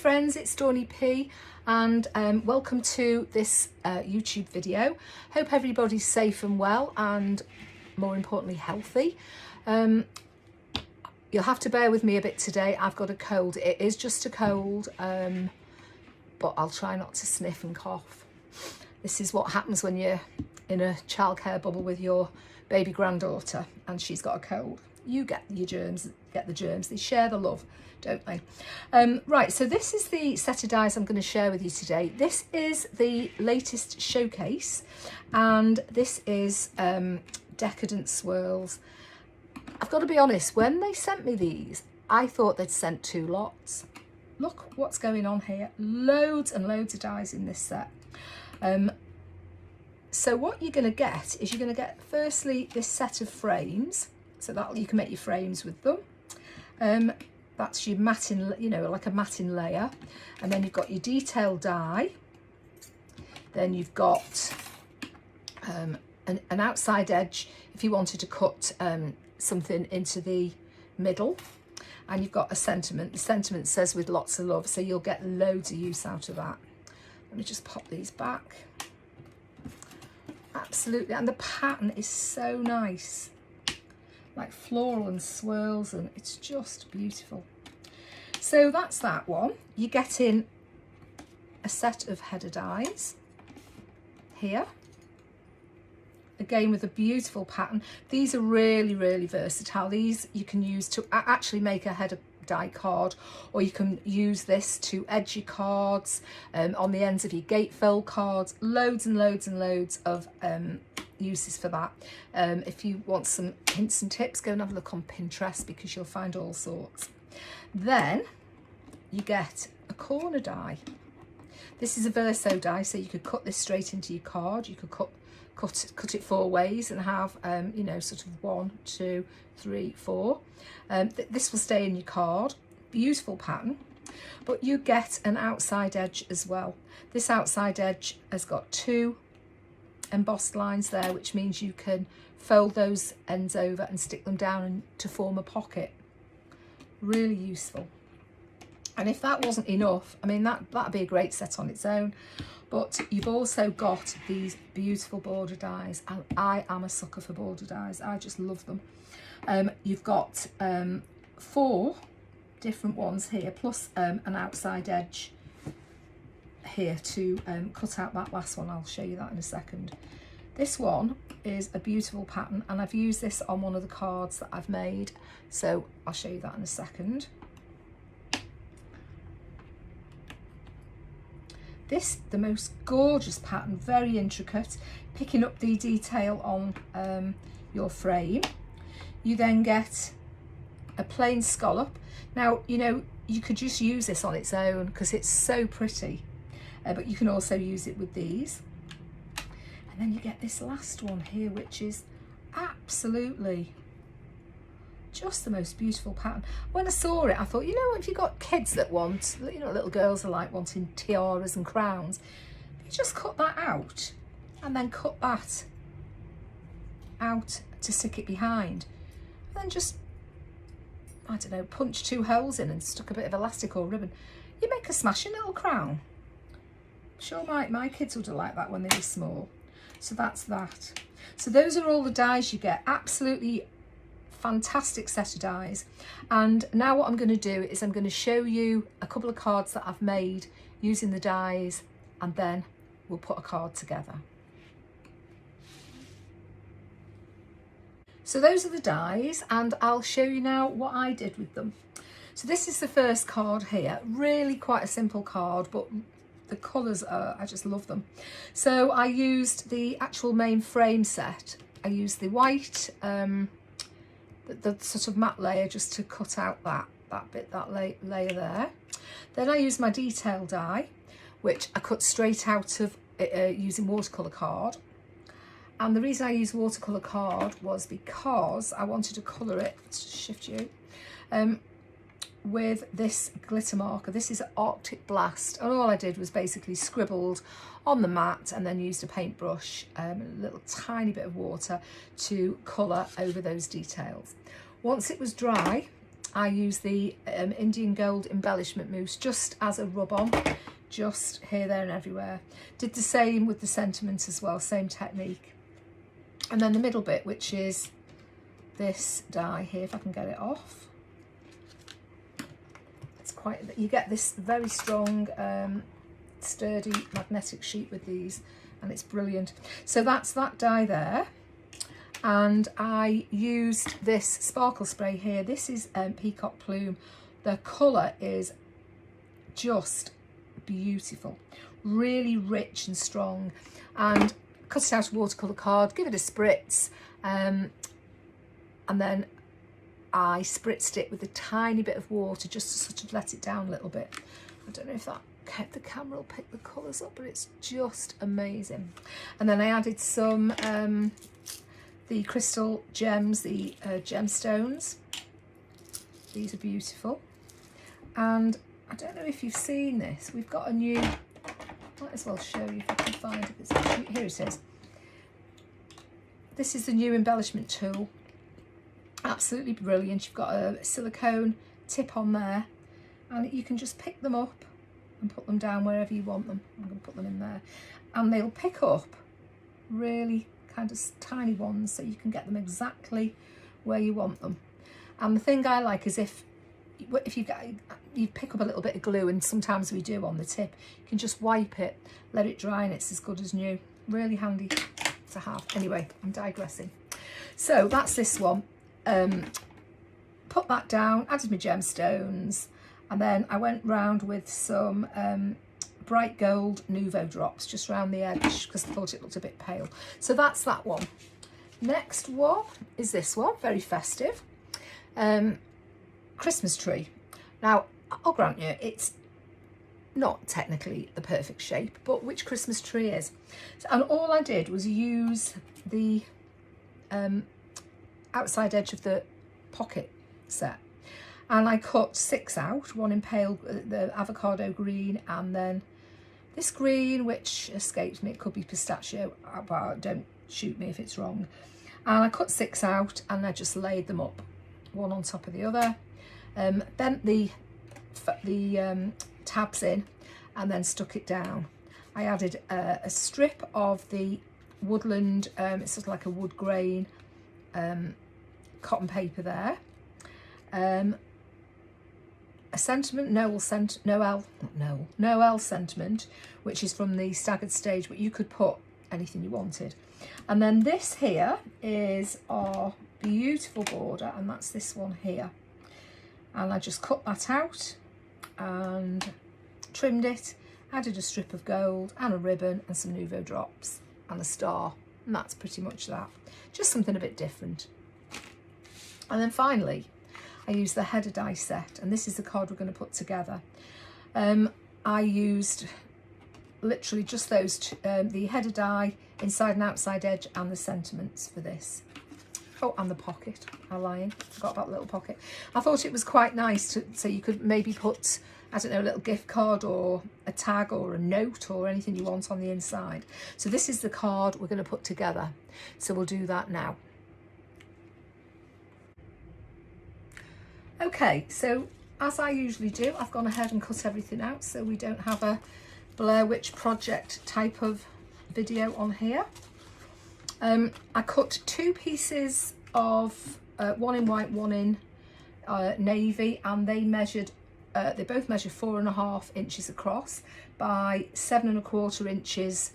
friends, it's Dawney P and welcome to this YouTube video. Hope everybody's safe and well and more importantly healthy. You'll have to bear with me a bit today. I've got a cold. It is just a cold, but I'll try not to sniff and cough. This is what happens when you're in a childcare bubble with your baby granddaughter and she's got a cold. You get your germs, get the germs. They share the love, don't they? Right, so this is the set of dies I'm going to share with you today. This is the latest showcase, and this is Decadent Swirls. I've got to be honest, when they sent me these, I thought they'd sent 2 lots. Look what's going on here. Loads and loads of dies in this set. So what you're going to get is you're going to get firstly this set of frames. So that you can make your frames with them. That's your matting, you know, like a matting layer. And then you've got your detail die. Then you've got an outside edge if you wanted to cut something into the middle. And you've got a sentiment. The sentiment says with lots of love, so you'll get loads of use out of that. Let me just pop these back. Absolutely, and the pattern is so nice. Like floral and swirls, and it's just beautiful. So that's that one. You get in a set of header dies here, again with a beautiful pattern. These are really, really versatile. These you can use to actually make a header die card, or you can use this to edge your cards on the ends of your gatefold cards. Loads and loads and loads of uses for that. If you want some hints and tips, go and have a look on Pinterest because you'll find all sorts. Then you get a corner die. This is a verso die, so you could cut this straight into your card. You could cut it 4 ways and have you know, sort of 1, 2, 3, 4. This will stay in your card. Beautiful pattern, but you get an outside edge as well. This outside edge has got 2 embossed lines there, which means you can fold those ends over and stick them down to form a pocket. Really useful. And if that wasn't enough, I mean, that'd be a great set on its own. But you've also got these beautiful border dies, and I am a sucker for border dies. I just love them. You've got 4 different ones here, plus an outside edge here to cut out that last one. I'll show you that in a second. This one is a beautiful pattern, and I've used this on one of the cards that I've made, so I'll show you that in a second. This, the most gorgeous pattern, very intricate, picking up the detail on your frame. You then get a plain scallop. Now, you know, you could just use this on its own because it's so pretty, but you can also use it with these. And then you get this last one here, which is absolutely just the most beautiful pattern. When I saw it, I thought, you know, if you've got kids that want, you know, little girls are like wanting tiaras and crowns, you just cut that out and then cut that out to stick it behind. And then just, I don't know, punch 2 holes in and stuck a bit of elastic or ribbon. You make a smashing little crown. I'm sure my kids would have liked that when they were small. So that's that. So those are all the dies you get. Absolutely fantastic set of dies. And now what I'm going to do is I'm going to show you a couple of cards that I've made using the dies, and then we'll put a card together. So those are the dies, and I'll show you now what I did with them. So this is the first card here. Really quite a simple card, but the colours are, I just love them. So I used the actual main frame set. I used the white, the sort of matte layer, just to cut out that layer there. Then I used my detail die, which I cut straight out of using watercolour card. And the reason I used watercolour card was because I wanted to colour it, let's just shift you, with this glitter marker. This is Arctic Blast, and all I did was basically scribbled on the mat and then used a paintbrush, a little tiny bit of water to colour over those details. Once it was dry, I use the Indian Gold Embellishment Mousse just as a rub on, just here, there and everywhere. Did the same with the sentiment as well, same technique. And then the middle bit, which is this die here, if I can get it off. It's quite, you get this very strong, sturdy magnetic sheet with these, and it's brilliant. So that's that die there. And I used this sparkle spray here. This is Peacock Plume. The colour is just beautiful, really rich and strong. And cut it out of watercolour card, give it a spritz, and then I spritzed it with a tiny bit of water just to sort of let it down a little bit. I don't know if that the camera will pick the colours up, but it's just amazing. And then I added some the crystal gems, the gemstones. These are beautiful. And I don't know if you've seen this. We've got a new, might as well show you if I can find it. Here it is. This is the new embellishment tool. Absolutely brilliant. You've got a silicone tip on there, and you can just pick them up and put them down wherever you want them. I'm going to put them in there, and they'll pick up really kind of tiny ones, so you can get them exactly where you want them. And the thing I like is if you pick up a little bit of glue, and sometimes we do on the tip, you can just wipe it, let it dry, and it's as good as new. Really handy to have. Anyway, I'm digressing. So that's this one. Put that down, added my gemstones, and then I went round with some bright gold Nouveau drops just around the edge because I thought it looked a bit pale. So that's that one. Next one is this one, very festive. Christmas tree. Now, I'll grant you, it's not technically the perfect shape, but which Christmas tree is? And all I did was use the outside edge of the pocket set, and I cut 6 out, one in pale, the avocado green, and then this green, which escapes me, it could be pistachio, but don't shoot me if it's wrong. And I cut 6 out, and I just laid them up, one on top of the other, bent the tabs in, and then stuck it down. I added a strip of the woodland, it's sort of like a wood grain cotton paper there, a sentiment, Noel sentiment, which is from the staggered stage, but you could put anything you wanted. And then this here is our beautiful border, and that's this one here. And I just cut that out and trimmed it, added a strip of gold and a ribbon and some Nouveau drops and a star, and that's pretty much that. Just something a bit different. And then finally, I used the header die set, and this is the card we're going to put together. I used literally just those, the header die, inside and outside edge, and the sentiments for this. Oh, and the pocket, I'm lying, forgot about the little pocket. I thought it was quite nice so you could maybe put, I don't know, a little gift card or a tag or a note or anything you want on the inside. So this is the card we're going to put together. So we'll do that now. Okay, so as I usually do, I've gone ahead and cut everything out so we don't have a Blair Witch Project type of video on here. I cut 2 pieces of one in white, one in navy, and they both measure 4.5 inches across by 7.25 inches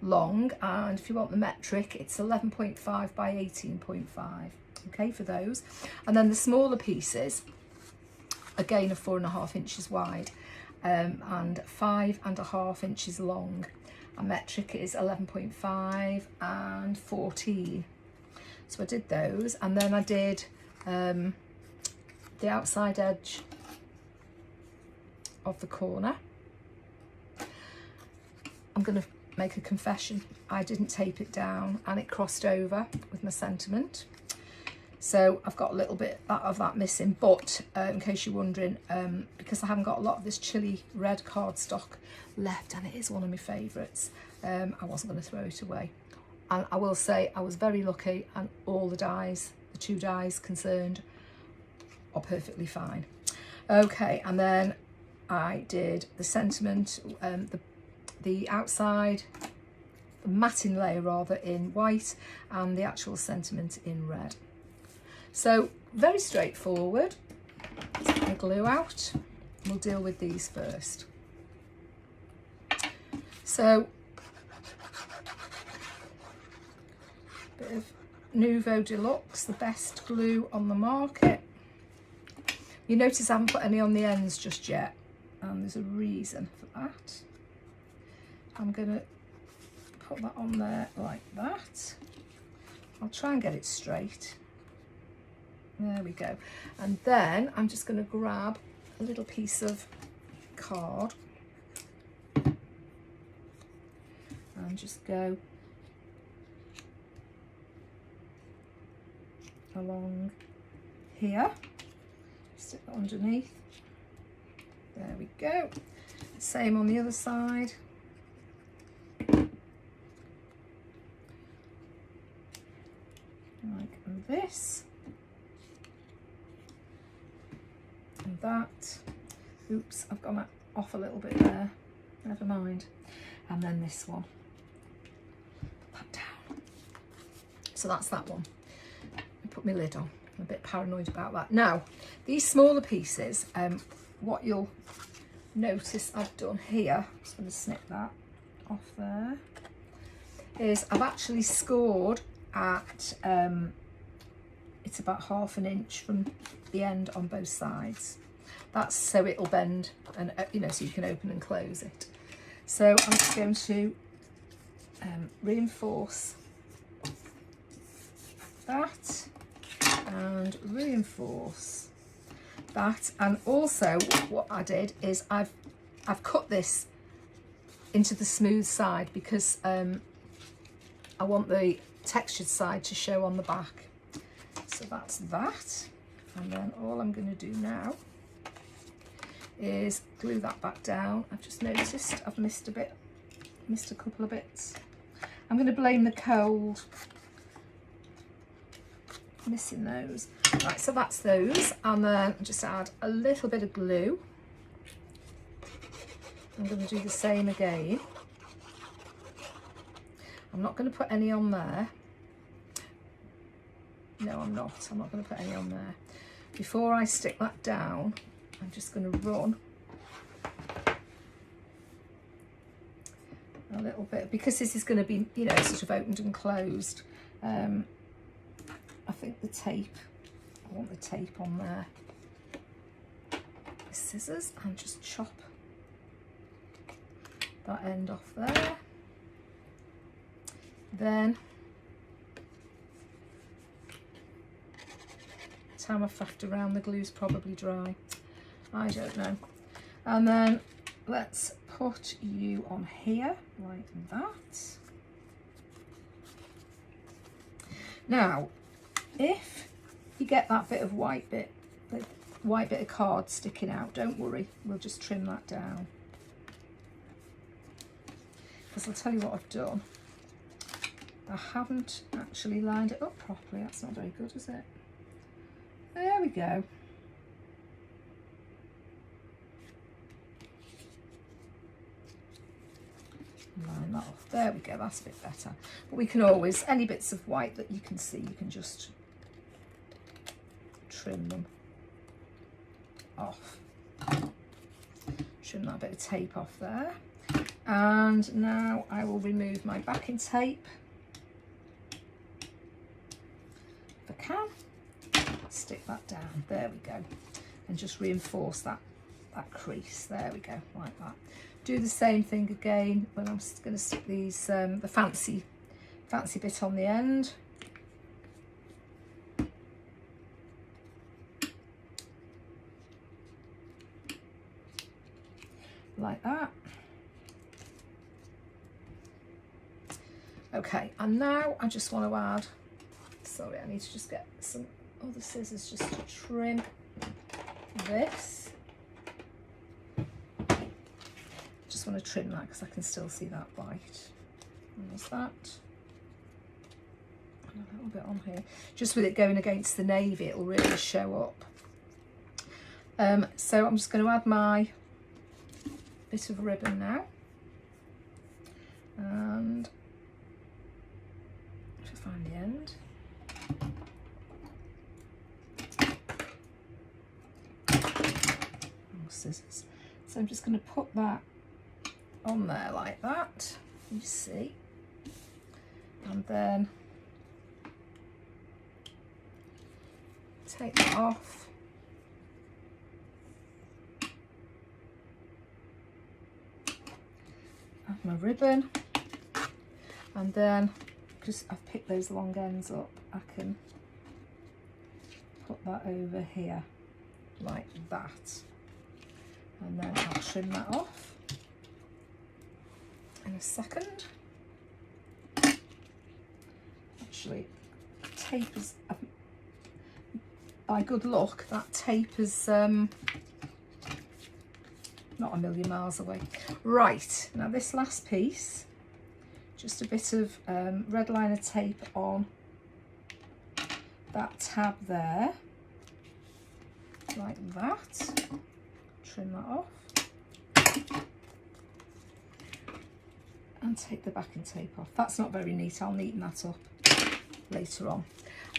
long, and if you want the metric, it's 11.5 by 18.5. Okay, for those. And then the smaller pieces, again, are 4.5 inches wide, and 5.5 inches long. A metric is 11.5 and 14. So I did those, and then I did the outside edge of the corner. I'm going to make a confession. I didn't tape it down, and it crossed over with my sentiment. So I've got a little bit of that missing, but in case you're wondering, because I haven't got a lot of this chili red cardstock left, and it is one of my favourites, I wasn't going to throw it away. And I will say I was very lucky, and all the dies, the 2 dies concerned, are perfectly fine. Okay, and then I did the sentiment, the outside, the matting layer rather, in white, and the actual sentiment in red. So very straightforward. Let's get the glue out. We'll deal with these first. So, bit of Nouveau Deluxe, the best glue on the market. You notice I haven't put any on the ends just yet, and there's a reason for that. I'm going to put that on there like that. I'll try and get it straight. There we go. And then I'm just going to grab a little piece of card and just go along here. Stick that underneath. There we go. Same on the other side. Like this. And that. Oops, I've gone off a little bit there. Never mind. And then this one. Put that down. So that's that one. Put my lid on. I'm a bit paranoid about that. Now, these smaller pieces, what you'll notice I've done here, I'm just going to snip that off there, is I've actually scored at, it's about 1/2 inch from the end on both sides. That's so it'll bend and, you know, so you can open and close it. So I'm just going to reinforce that and reinforce that. And also what I did is I've cut this into the smooth side because I want the textured side to show on the back. So that's that. And then all I'm going to do now is glue that back down. I've just noticed I've missed a couple of bits. I'm going to blame the cold. Missing those. Right, so that's those, and then just add a little bit of glue. I'm going to do the same again. I'm not going to put any on there. No, I'm not going to put any on there. Before I stick that down, I'm just going to run a little bit, because this is going to be, you know, sort of opened and closed. I think the tape, I want the tape on there. The scissors, and just chop that end off there. Then time I've faffed around, the glue's probably dry. I don't know. And then let's put you on here like that. Now, if you get that bit of white bit, the white bit of card sticking out, don't worry, we'll just trim that down. Because I'll tell you what I've done. I haven't actually lined it up properly. That's not very good, is it? There we go. Line that off. There we go, that's a bit better. But we can always, any bits of white that you can see, you can just trim them off. Trim that bit of tape off there. And now I will remove my backing tape. If I can, stick that down. There we go. And just reinforce that crease. There we go, like that. Do the same thing again when I'm going to stick these, the fancy bit on the end. Like that. Okay, and now I just want to add, sorry, I need to just get some other scissors just to trim this. Just want to trim that because I can still see that white. And there's that. And a little bit on here. Just with it going against the navy, it'll really show up. So I'm just going to add my bit of ribbon now, and if I find the end. Scissors. So I'm just going to put that on there like that, you see, and then take that off. Add my ribbon, and then because I've picked those long ends up, I can put that over here like that. And then I'll trim that off in a second. Actually, tapers, by good luck, that taper's not a million miles away. Right, now this last piece, just a bit of red liner tape on that tab there, like that. Trim that off and take the backing tape off. That's not very neat, I'll neaten that up later on.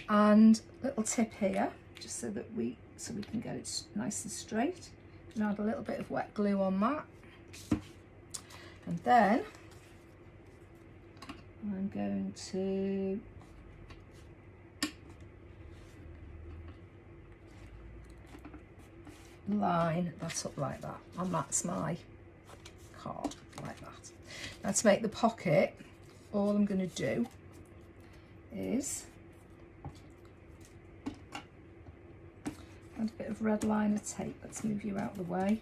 And little tip here, just so we can get it nice and straight. And add a little bit of wet glue on that, and then I'm going to line that up like that, and that's my card like that. Now to make the pocket, all I'm going to do is add a bit of red liner tape. Let's move you out of the way.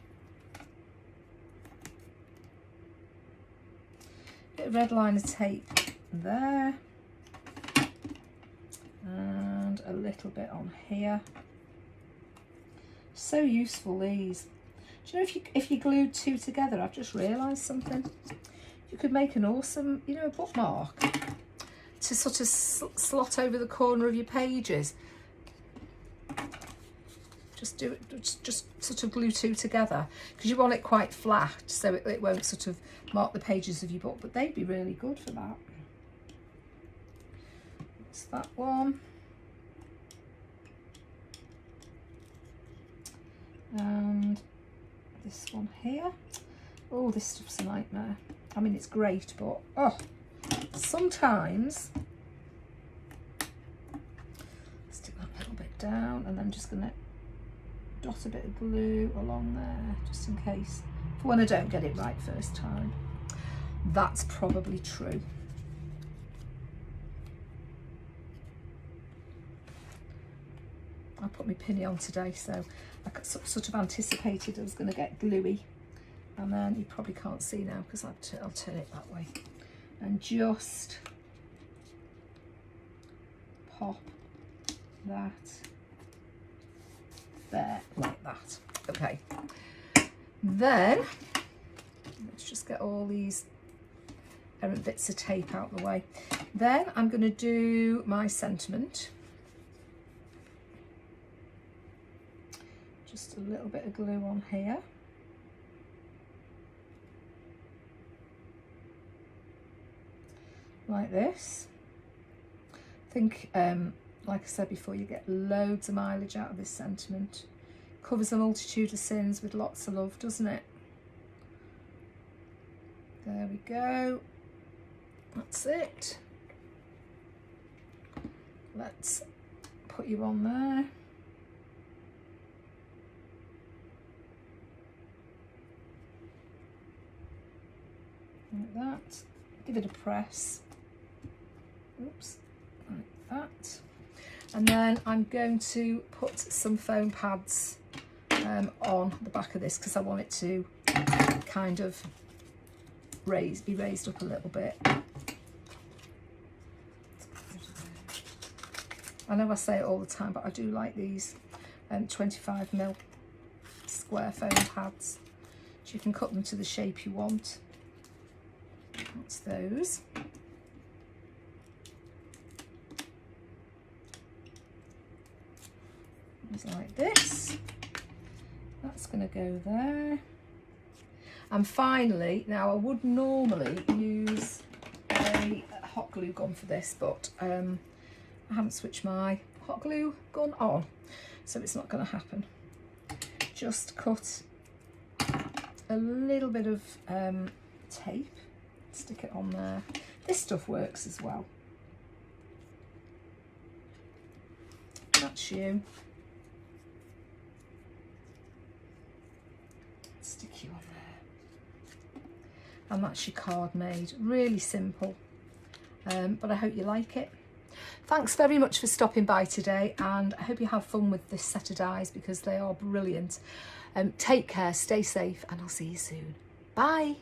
Bit of red liner tape there, and a little bit on here. So useful, these. Do you know, if you glued two together, I've just realised something. You could make an awesome, you know, a bookmark to sort of slot over the corner of your pages. Just do it, just sort of glue two together, because you want it quite flat, so it won't sort of mark the pages of your book, but they'd be really good for that. That's that one. And this one here. Oh, this stuff's a nightmare. I mean, it's great, but oh, sometimes. Stick that little bit down, and then just gonna dot a bit of glue along there, just in case, for when I don't get it right first time. That's probably true. I put my pinny on today, so I sort of anticipated I was going to get gluey, and then you probably can't see now because I'll turn it that way, and just pop that there like that. Okay, then let's just get all these errant bits of tape out of the way. Then I'm going to do my sentiment. Just a little bit of glue on here. Like this. I think, like I said before, you get loads of mileage out of this sentiment. Covers a multitude of sins with lots of love, doesn't it? There we go. That's it. Let's put you on there. Like that. Give it a press. Oops. Like that. And then I'm going to put some foam pads on the back of this, because I want it to kind of be raised up a little bit. I know I say it all the time, but I do like these 25mm square foam pads. So you can cut them to the shape you want. That's those. It's like this. That's going to go there. And finally, now I would normally use a hot glue gun for this, but I haven't switched my hot glue gun on, so it's not going to happen. Just cut a little bit of tape, stick it on there. This stuff works as well. That's you. Stick you on there. And that's your card made. Really simple, but I hope you like it. Thanks very much for stopping by today, and I hope you have fun with this set of dies because they are brilliant. Take care, stay safe, and I'll see you soon. Bye.